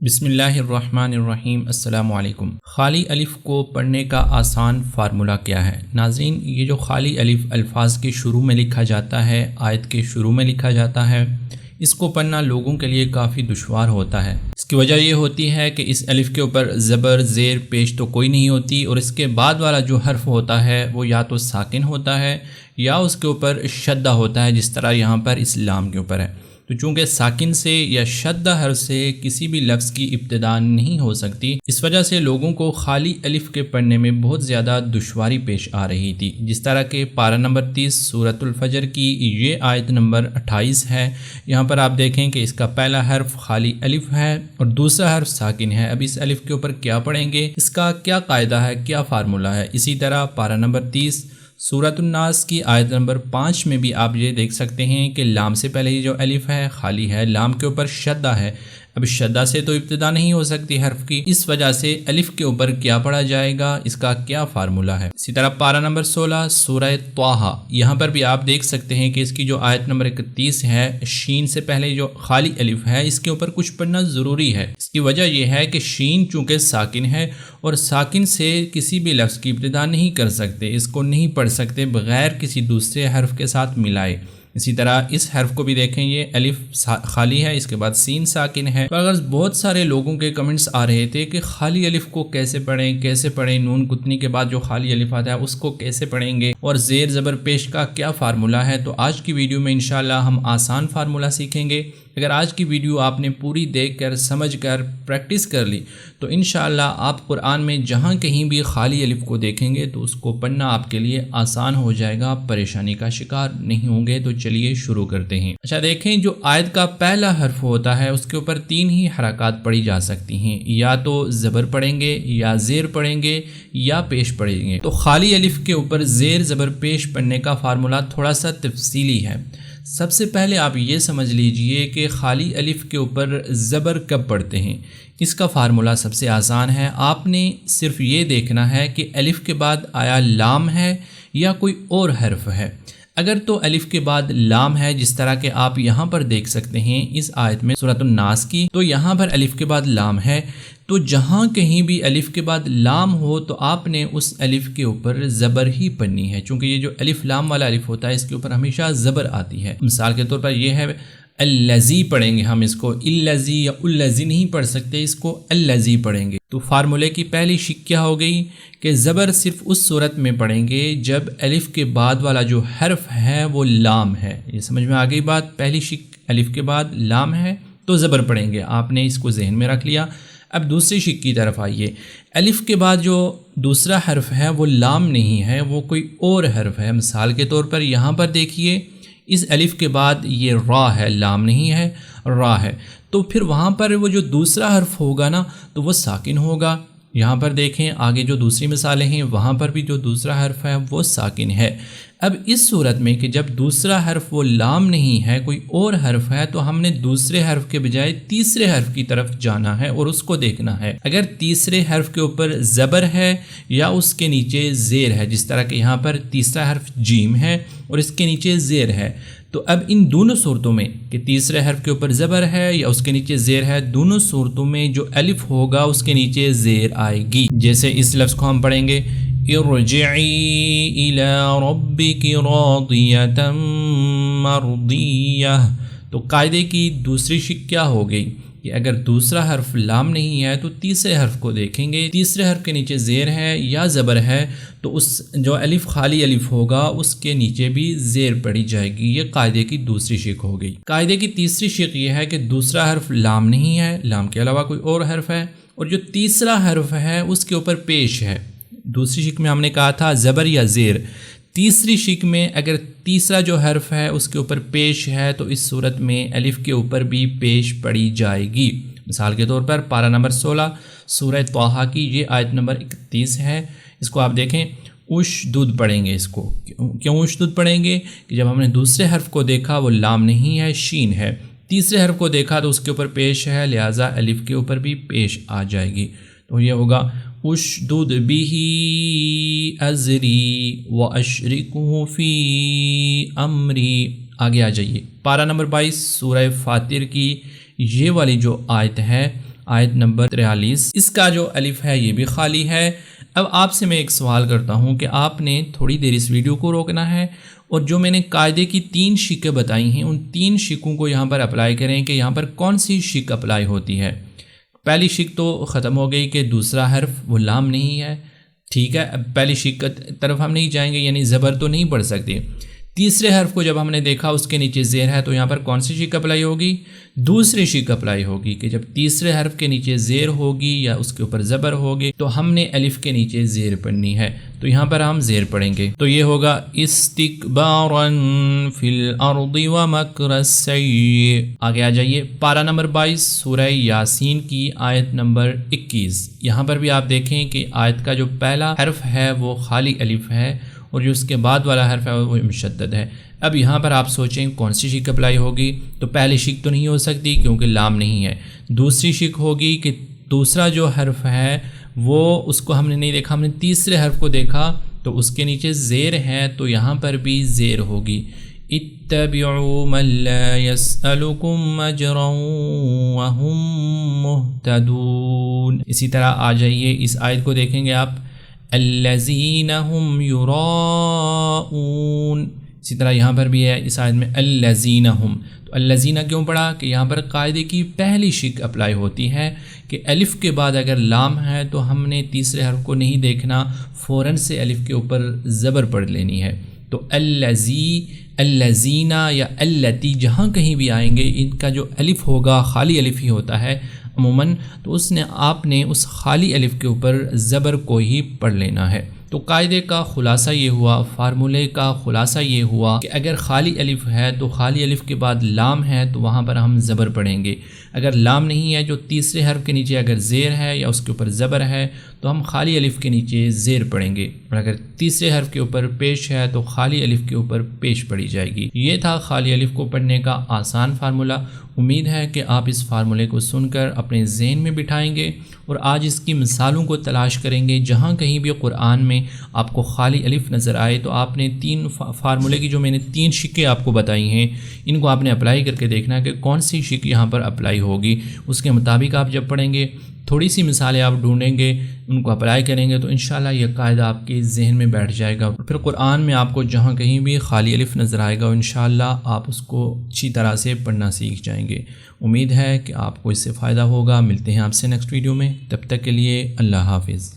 بسم اللہ الرحمن الرحیم۔ السلام علیکم۔ خالی الف کو پڑھنے کا آسان فارمولہ کیا ہے؟ ناظرین، یہ جو خالی الف الفاظ کے شروع میں لکھا جاتا ہے، آیت کے شروع میں لکھا جاتا ہے، اس کو پڑھنا لوگوں کے لیے کافی دشوار ہوتا ہے۔ اس کی وجہ یہ ہوتی ہے کہ اس الف کے اوپر زبر، زیر، پیش تو کوئی نہیں ہوتی، اور اس کے بعد والا جو حرف ہوتا ہے وہ یا تو ساکن ہوتا ہے یا اس کے اوپر شدہ ہوتا ہے، جس طرح یہاں پر اس لام کے اوپر ہے۔ تو چونکہ ساکن سے یا شدہ حرف سے کسی بھی لفظ کی ابتدا نہیں ہو سکتی، اس وجہ سے لوگوں کو خالی الف کے پڑھنے میں بہت زیادہ دشواری پیش آ رہی تھی۔ جس طرح کہ پارہ نمبر 30 سورۃ الفجر کی یہ آیت نمبر 28 ہے، یہاں پر آپ دیکھیں کہ اس کا پہلا حرف خالی الف ہے اور دوسرا حرف ساکن ہے۔ اب اس الف کے اوپر کیا پڑھیں گے، اس کا کیا قاعدہ ہے، کیا فارمولہ ہے؟ اسی طرح پارہ نمبر 30 سورۃ الناس کی آیت نمبر 5 میں بھی آپ یہ دیکھ سکتے ہیں کہ لام سے پہلے یہ جو الف ہے خالی ہے، لام کے اوپر شدہ ہے۔ اب شدہ سے تو ابتدا نہیں ہو سکتی حرف کی، اس وجہ سے الف کے اوپر کیا پڑھا جائے گا، اس کا کیا فارمولہ ہے؟ اسی طرح پارہ نمبر 16 سورہ طٰہٰ، یہاں پر بھی آپ دیکھ سکتے ہیں کہ اس کی جو آیت نمبر 31 ہے، شین سے پہلے جو خالی الف ہے اس کے اوپر کچھ پڑھنا ضروری ہے۔ اس کی وجہ یہ ہے کہ شین چونکہ ساکن ہے اور ساکن سے کسی بھی لفظ کی ابتدا نہیں کر سکتے، اس کو نہیں پڑھ سکتے بغیر کسی دوسرے حرف کے ساتھ ملائے۔ اسی طرح اس حرف کو بھی دیکھیں، یہ الف خالی ہے، اس کے بعد سین ساکن ہے۔ تو اگر بہت سارے لوگوں کے کمنٹس آ رہے تھے کہ خالی الف کو کیسے پڑھیں، نون گتنی کے بعد جو خالی الف آتا ہے اس کو کیسے پڑھیں گے، اور زیر زبر پیش کا کیا فارمولہ ہے، تو آج کی ویڈیو میں انشاءاللہ ہم آسان فارمولہ سیکھیں گے۔ اگر آج کی ویڈیو آپ نے پوری دیکھ کر سمجھ کر پریکٹس کر لی تو انشاءاللہ آپ قرآن میں جہاں کہیں بھی خالی الف کو دیکھیں گے تو اس کو پڑھنا آپ کے لیے آسان ہو جائے گا، آپ پریشانی کا شکار نہیں ہوں گے۔ تو چلیے شروع کرتے ہیں۔ اچھا دیکھیں، جو آیت کا پہلا حرف ہوتا ہے اس کے اوپر 3 ہی حرکات پڑھی جا سکتی ہیں، یا تو زبر پڑھیں گے، یا زیر پڑھیں گے، یا پیش پڑھیں گے۔ تو خالی الف کے اوپر زیر زبر پیش پڑھنے کا فارمولہ تھوڑا سا تفصیلی ہے۔ سب سے پہلے آپ یہ سمجھ لیجئے کہ خالی الف کے اوپر زبر کب پڑھتے ہیں۔ اس کا فارمولہ سب سے آسان ہے، آپ نے صرف یہ دیکھنا ہے کہ الف کے بعد آیا لام ہے یا کوئی اور حرف ہے۔ اگر تو الف کے بعد لام ہے، جس طرح کہ آپ یہاں پر دیکھ سکتے ہیں اس آیت میں سورۃ الناس کی، تو یہاں پر الف کے بعد لام ہے، تو جہاں کہیں بھی الف کے بعد لام ہو تو آپ نے اس الف کے اوپر زبر ہی پڑھنی ہے، چونکہ یہ جو الف لام والا الف ہوتا ہے اس کے اوپر ہمیشہ زبر آتی ہے۔ مثال کے طور پر یہ ہے الذی پڑھیں گے ہم، اس کو الذی یا الذی نہیں پڑھ سکتے، اس کو الذی پڑھیں گے۔ تو فارمولے کی پہلی شک کیا ہو گئی کہ زبر صرف اس صورت میں پڑھیں گے جب الف کے بعد والا جو حرف ہے وہ لام ہے۔ یہ سمجھ میں آ گئی بات؟ پہلی شک، الف کے بعد لام ہے تو زبر پڑھیں گے، آپ نے اس کو ذہن میں رکھ لیا۔ اب دوسری شک کی طرف آئیے، الف کے بعد جو دوسرا حرف ہے وہ لام نہیں ہے، وہ کوئی اور حرف ہے۔ مثال کے طور پر یہاں پر دیکھیے، اس الف کے بعد یہ را ہے، لام نہیں ہے، را ہے، تو پھر وہاں پر وہ جو دوسرا حرف ہوگا نا تو وہ ساکن ہوگا۔ یہاں پر دیکھیں آگے جو دوسری مثالیں ہیں، وہاں پر بھی جو دوسرا حرف ہے وہ ساکن ہے۔ اب اس صورت میں کہ جب دوسرا حرف وہ لام نہیں ہے، کوئی اور حرف ہے، تو ہم نے دوسرے حرف کے بجائے تیسرے حرف کی طرف جانا ہے اور اس کو دیکھنا ہے۔ اگر تیسرے حرف کے اوپر زبر ہے یا اس کے نیچے زیر ہے، جس طرح کہ یہاں پر تیسرا حرف جیم ہے اور اس کے نیچے زیر ہے، تو اب ان دونوں صورتوں میں کہ تیسرے حرف کے اوپر زبر ہے یا اس کے نیچے زیر ہے، دونوں صورتوں میں جو الف ہوگا اس کے نیچے زیر آئے گی۔ جیسے اس لفظ کو ہم پڑھیں گے ارجعی الی ربک راضیۃ مرضیہ، تو قاعدے کی دوسری شک کیا ہو گئی کہ اگر دوسرا حرف لام نہیں ہے تو تیسرے حرف کو دیکھیں گے، تیسرے حرف کے نیچے زیر ہے یا زبر ہے تو اس جو الف خالی الف ہوگا اس کے نیچے بھی زیر پڑھی جائے گی۔ یہ قاعدے کی دوسری شک ہو گئی۔ قاعدے کی تیسری شک یہ ہے کہ دوسرا حرف لام نہیں ہے، لام کے علاوہ کوئی اور حرف ہے، اور جو تیسرا حرف ہے اس کے اوپر پیش ہے۔ دوسری شک میں ہم نے کہا تھا زبر یا زیر، تیسری شک میں اگر تیسرا جو حرف ہے اس کے اوپر پیش ہے تو اس صورت میں الف کے اوپر بھی پیش پڑھی جائے گی۔ مثال کے طور پر پارہ نمبر 16 سورہ طٰہٰ کی یہ آیت نمبر 31 ہے، اس کو آپ دیکھیں، اشدد پڑھیں گے۔ اس کو کیوں اشدد پڑھیں گے کہ جب ہم نے دوسرے حرف کو دیکھا وہ لام نہیں ہے، شین ہے، تیسرے حرف کو دیکھا تو اس کے اوپر پیش ہے، لہٰذا الف کے اوپر بھی پیش آ جائے گی۔ تو یہ ہوگا اشدد بہ ازری واشرکہ فی امری۔ آگے آ جائیے، پارہ نمبر 22 سورہ فاطر کی یہ والی جو آیت ہے، آیت نمبر 43، اس کا جو الف ہے یہ بھی خالی ہے۔ اب آپ سے میں ایک سوال کرتا ہوں کہ آپ نے تھوڑی دیر اس ویڈیو کو روکنا ہے اور جو میں نے قاعدے کی 3 شکیں بتائی ہیں ان 3 شکوں کو یہاں پر اپلائی کریں کہ یہاں پر کون سی شک اپلائی ہوتی ہے۔ پہلی شک تو ختم ہو گئی کہ دوسرا حرف وہ لام نہیں ہے، ٹھیک ہے، اب پہلی شک کی طرف ہم نہیں جائیں گے، یعنی زبر تو نہیں پڑھ سکتے۔ تیسرے حرف کو جب ہم نے دیکھا اس کے نیچے زیر ہے تو یہاں پر کون سی شک اپلائی ہوگی؟ دوسری شک اپلائی ہوگی کہ جب تیسرے حرف کے نیچے زیر ہوگی یا اس کے اوپر زبر ہوگی تو ہم نے الف کے نیچے زیر پڑھنی ہے، تو یہاں پر ہم زیر پڑھیں گے، تو یہ ہوگا استکبارا فی الارض ومکر السیء۔ آگے آ جائیے، پارہ نمبر 22 سورہ یاسین کی آیت نمبر 21۔ یہاں پر بھی آپ دیکھیں کہ آیت کا جو پہلا حرف ہے وہ خالی الف ہے اور جو اس کے بعد والا حرف ہے وہ مشدد ہے۔ اب یہاں پر آپ سوچیں کون سی شک اپلائی ہوگی، تو پہلی شک تو نہیں ہو سکتی کیونکہ لام نہیں ہے۔ دوسری شک ہوگی کہ دوسرا جو حرف ہے وہ اس کو ہم نے نہیں دیکھا، ہم نے تیسرے حرف کو دیکھا تو اس کے نیچے زیر ہے تو یہاں پر بھی زیر ہوگی۔ اتبعوا من لا يسألكم اجرا وهم مهتدون۔ اسی طرح آ جائیے اس آیت کو دیکھیں گے آپ، الذین هم یراؤون، اسی طرح یہاں پر بھی ہے اس آیت میں الذین هم، تو الذین کیوں پڑھا کہ یہاں پر قاعدے کی پہلی شک اپلائی ہوتی ہے کہ الف کے بعد اگر لام ہے تو ہم نے تیسرے حرف کو نہیں دیکھنا، فوراً سے الف کے اوپر زبر پڑھ لینی ہے۔ تو الذین یا اللتی جہاں کہیں بھی آئیں گے ان کا جو الف ہوگا خالی الف ہی ہوتا ہے عموماً، تو آپ نے اس خالی الف کے اوپر زبر کو ہی پڑھ لینا ہے۔ تو قاعدے کا خلاصہ یہ ہوا، فارمولے کا خلاصہ یہ ہوا کہ اگر خالی الف ہے تو خالی الف کے بعد لام ہے تو وہاں پر ہم زبر پڑھیں گے، اگر لام نہیں ہے جو تیسرے حرف کے نیچے اگر زیر ہے یا اس کے اوپر زبر ہے تو ہم خالی الف کے نیچے زیر پڑھیں گے، اور اگر تیسرے حرف کے اوپر پیش ہے تو خالی الف کے اوپر پیش پڑھی جائے گی۔ یہ تھا خالی الف کو پڑھنے کا آسان فارمولہ۔ امید ہے کہ آپ اس فارمولے کو سن کر اپنے ذہن میں بٹھائیں گے اور آج اس کی مثالوں کو تلاش کریں گے۔ جہاں کہیں بھی قرآن میں آپ کو خالی الف نظر آئے تو آپ نے 3 فارمولے کی جو میں نے 3 شکیں آپ کو بتائی ہیں ان کو آپ نے اپلائی کر کے دیکھنا ہے کہ کون سی شک یہاں پر اپلائی ہوگی، اس کے مطابق آپ جب پڑھیں گے تھوڑی سی مثالیں آپ ڈھونڈیں گے، ان کو اپلائی کریں گے تو انشاءاللہ یہ قاعدہ آپ کے ذہن میں بیٹھ جائے گا۔ پھر قرآن میں آپ کو جہاں کہیں بھی خالی الف نظر آئے گا انشاءاللہ آپ اس کو اچھی طرح سے پڑھنا سیکھ جائیں گے۔ امید ہے کہ آپ کو اس سے فائدہ ہوگا۔ ملتے ہیں آپ سے نیکسٹ ویڈیو میں، تب تک کے لیے اللہ حافظ۔